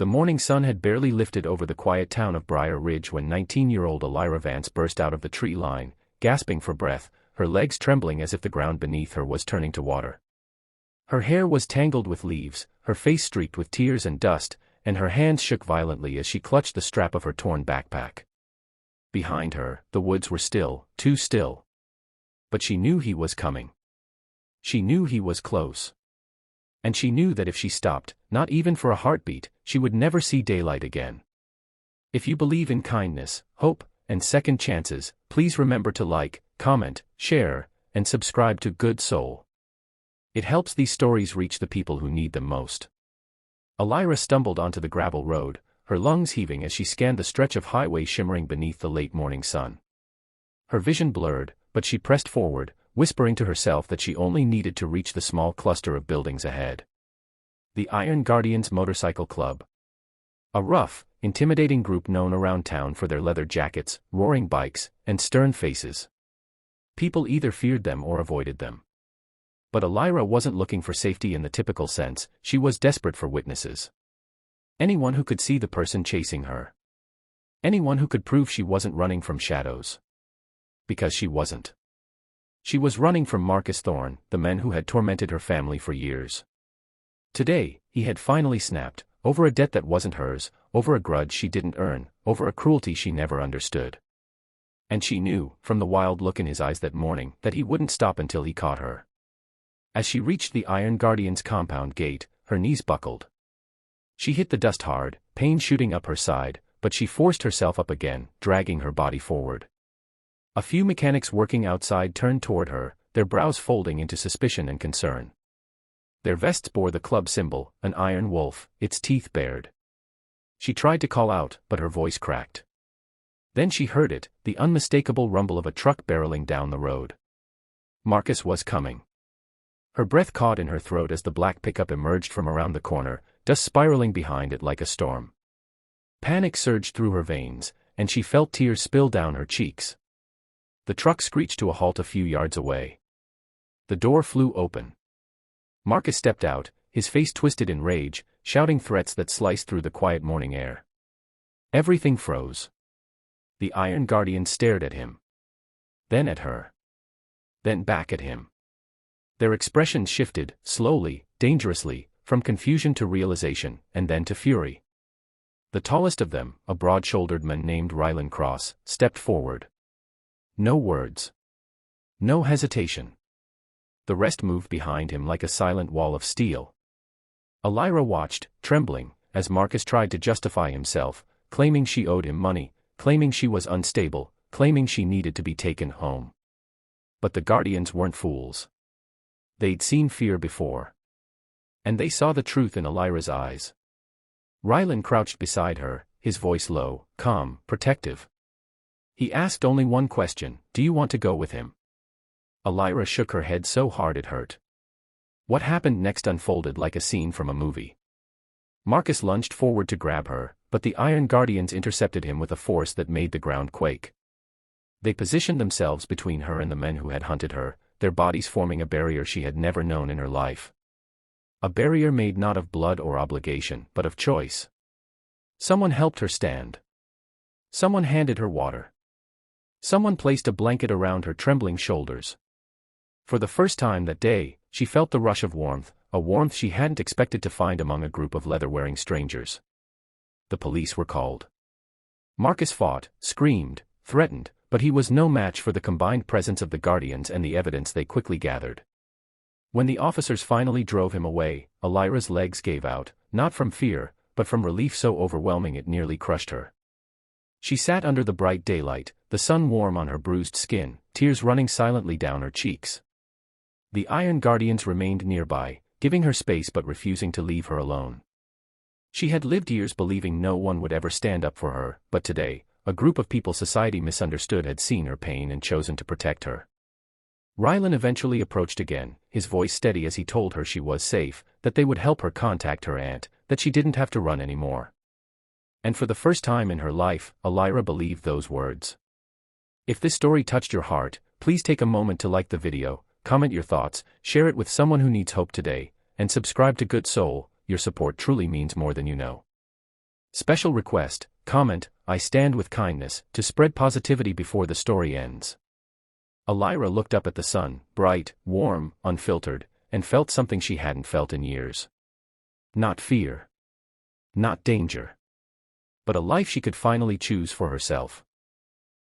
The morning sun had barely lifted over the quiet town of Briar Ridge when 19-year-old Elira Vance burst out of the tree line, gasping for breath, her legs trembling as if the ground beneath her was turning to water. Her hair was tangled with leaves, her face streaked with tears and dust, and her hands shook violently as she clutched the strap of her torn backpack. Behind her, the woods were still, too still. But she knew he was coming. She knew he was close. And she knew that if she stopped, not even for a heartbeat, she would never see daylight again. If you believe in kindness, hope, and second chances, please remember to like, comment, share, and subscribe to Good Soul. It helps these stories reach the people who need them most. Elira stumbled onto the gravel road, her lungs heaving as she scanned the stretch of highway shimmering beneath the late morning sun. Her vision blurred, but she pressed forward, whispering to herself that she only needed to reach the small cluster of buildings ahead. The Iron Guardians Motorcycle Club. A rough, intimidating group known around town for their leather jackets, roaring bikes, and stern faces. People either feared them or avoided them. But Elira wasn't looking for safety in the typical sense, she was desperate for witnesses. Anyone who could see the person chasing her. Anyone who could prove she wasn't running from shadows. Because she wasn't. She was running from Marcus Thorne, the man who had tormented her family for years. Today, he had finally snapped, over a debt that wasn't hers, over a grudge she didn't earn, over a cruelty she never understood. And she knew, from the wild look in his eyes that morning, that he wouldn't stop until he caught her. As she reached the Iron Guardian's compound gate, her knees buckled. She hit the dust hard, pain shooting up her side, but she forced herself up again, dragging her body forward. A few mechanics working outside turned toward her, their brows folding into suspicion and concern. Their vests bore the club symbol, an iron wolf, its teeth bared. She tried to call out, but her voice cracked. Then she heard it, the unmistakable rumble of a truck barreling down the road. Marcus was coming. Her breath caught in her throat as the black pickup emerged from around the corner, dust spiraling behind it like a storm. Panic surged through her veins, and she felt tears spill down her cheeks. The truck screeched to a halt a few yards away. The door flew open. Marcus stepped out, his face twisted in rage, shouting threats that sliced through the quiet morning air. Everything froze. The Iron Guardian stared at him. Then at her. Then back at him. Their expressions shifted, slowly, dangerously, from confusion to realization, and then to fury. The tallest of them, a broad-shouldered man named Rylan Cross, stepped forward. No words. No hesitation. The rest moved behind him like a silent wall of steel. Elira watched, trembling, as Marcus tried to justify himself, claiming she owed him money, claiming she was unstable, claiming she needed to be taken home. But the Guardians weren't fools. They'd seen fear before. And they saw the truth in Elira's eyes. Rylan crouched beside her, his voice low, calm, protective. He asked only one question, "Do you want to go with him?" Elira shook her head so hard it hurt. What happened next unfolded like a scene from a movie. Marcus lunged forward to grab her, but the Iron Guardians intercepted him with a force that made the ground quake. They positioned themselves between her and the men who had hunted her, their bodies forming a barrier she had never known in her life. A barrier made not of blood or obligation, but of choice. Someone helped her stand. Someone handed her water. Someone placed a blanket around her trembling shoulders. For the first time that day, she felt the rush of warmth, a warmth she hadn't expected to find among a group of leather-wearing strangers. The police were called. Marcus fought, screamed, threatened, but he was no match for the combined presence of the Guardians and the evidence they quickly gathered. When the officers finally drove him away, Elira's legs gave out, not from fear, but from relief so overwhelming it nearly crushed her. She sat under the bright daylight, the sun warm on her bruised skin, tears running silently down her cheeks. The Iron Guardians remained nearby, giving her space but refusing to leave her alone. She had lived years believing no one would ever stand up for her, but today, a group of people society misunderstood had seen her pain and chosen to protect her. Rylan eventually approached again, his voice steady as he told her she was safe, that they would help her contact her aunt, that she didn't have to run anymore. And for the first time in her life, Elira believed those words. If this story touched your heart, please take a moment to like the video, comment your thoughts, share it with someone who needs hope today, and subscribe to Good Soul. Your support truly means more than you know. Special request, comment, I stand with kindness, to spread positivity before the story ends. Elira looked up at the sun, bright, warm, unfiltered, and felt something she hadn't felt in years. Not fear. Not danger. But a life she could finally choose for herself.